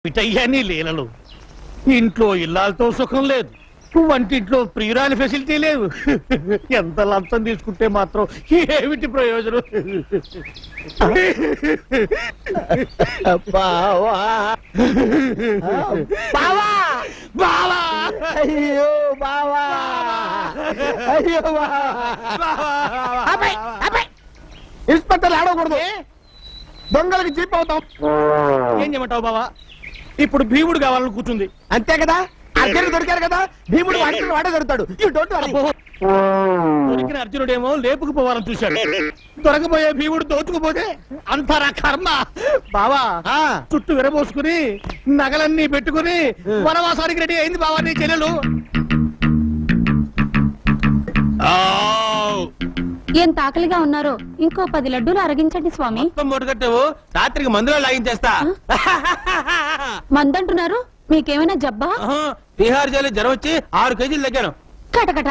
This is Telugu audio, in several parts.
ఇటయ్యాన్ని లీలలు. ఇంట్లో ఇల్లాలతో సుఖం లేదు, వంటింట్లో ప్రియురాలి ఫెసిలిటీ లేదు. ఎంత లంచం తీసుకుంటే మాత్రం ఏమిటి ప్రయోజనం? బావా బావా బావా, అయ్యో బావా అయ్యో ఇన్స్పెక్టర్ ఆడకూడదు, దొంగలకి జీప్ అవుతాం. ఏం చేయమంటావు బావా? ఇప్పుడు భీముడు కావాలని కూర్చుంది అంతే కదా, అర్జునుడు దొరికారు కదా, భీముడు వాడే దొరుకుతాడు. You don't worry. దొరికిన అర్జునుడేమో లేపుకుపోవాలని చూశాడు, దొరకపోయే భీముడు దోచుకుపోతే అంతరా కర్మ. బావా చుట్టూ విరబోసుకుని నగలన్నీ పెట్టుకుని వనవాసానికి రెడీ అయింది బావా నీ చెల్లెలు. ఎంత ఆకలిగా ఉన్నారో, ఇంకో 10 లడ్డూలు అరగించండి స్వామి. మూటగట్టవు, రాత్రికి మందులో లాగించేస్తా. మందంటున్నారు, మీకేమైనా జబ్బా? బీహార్ జైలు జ్వరం వచ్చి 6 కేజీలు తగ్గాను. కటకట,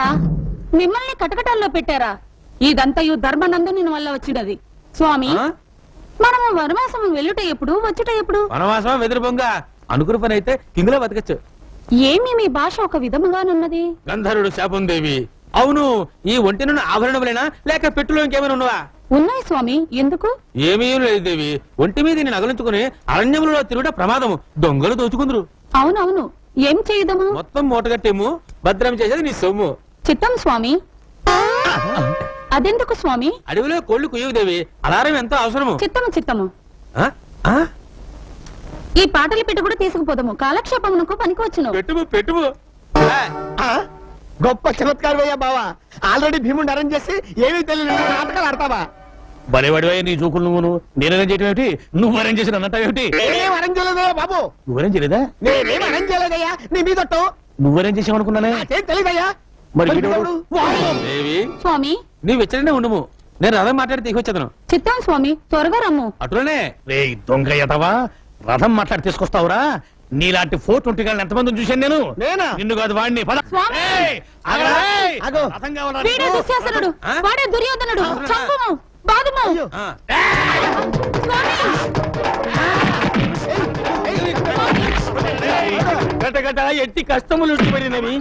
మిమ్మల్ని కటకటాల్లో పెట్టారా? ఇదంతయు ధర్మనందుని వల్ల వచ్చినది స్వామి. మనము వనవాసం వెళ్ళుట ఎప్పుడు, వచ్చుట ఎప్పుడు? వనవాసం వెదురు బొంగ, అనుకున్న పని అయితే కింగులో బతకచ్చు. ఏమి మీ భాష ఒక విధముగానున్నది? గంధర్వుడు శాపం దేవి. అవును, ఈ ఒంటినున్న ఆభరణములైనా లేక పెట్టులో ఇంకేమైనా ఉన్నవా? ఉన్నాయి స్వామి. ఎందుకు? ఏమీ లేదు దేవి, ఒంటి మీద నేను నగలించుకుని అరణ్యములలో తిరుగుట ప్రమాదము, దొంగలు దోచుకుందరు. అవునవును, ఏం చేయదము? మొత్తం మూటగట్టేము, భద్రం చేసేది నీ సొమ్ము. చిత్తం స్వామి. అదెందుకు స్వామి? అడవిలో కోళ్లు కుయ్యవు దేవి, అలారం ఎంతో అవసరము. చిత్తము చిత్తము. ఆ? ఆ? ఈ పాటలు పెట్టి కూడా తీసుకుపోదాము, కాలక్షేపమునకు పనికొచ్చును. పెట్టుము పెట్టుము. గొప్ప చమత్కారం అయ్యా బావా. ఆల్రెడీ భీముడిని అరేంజ్ చేసి ఏమీ తెలియదు నాటకాలు ఆడతావా? బలేవాడివే నీ చూకులు నువ్వును. నేనేం చేయటం ఏమిటి, నువ్వు అరేంజ్ చేసిన అన్నట్టు నేనేం అరేంజ్ చేయలేదయ్యా బాబు, నువ్వు అరేంజ్ చేయలేదా? నేనేం అరేంజ్ చేయలేదయ్యా. నీ మీదొట్టు నువ్వు అరేంజ్ చేసావనుకున్నానే. నాకేం తెలియదయ్యా. మరి మరి వీడెవడు? వాడు. దేవి, స్వామి నీవు ఇచ్చడనే ఉండుము, నేను రథం మాట్లాడి తీసుకొచ్చాను. చిత్తం స్వామి, త్వరగా రమ్ము. అటులోనే. రే దొంగ ఎదవా, రథం మాట్లాడి తీసుకొస్తావురా? నీలాంటి 420 గాళ్ళని ఎంతమందిని చూశాను నేను. నేనా? నిన్ను కాదు వాడిని. పద. స్వామి! ఏయ్, ఆగరా, ఏయ్. ఆగు. రథం కావాలా వీడే నీకు? దుశ్శాసనుడు, ఆ? వాడే దుర్యోధనుడు. చంపుము, బాదుము. అయ్యో. ఆ. స్వామి! ఏయ్, గట గట ఎట్టి కష్టములు పడినవి.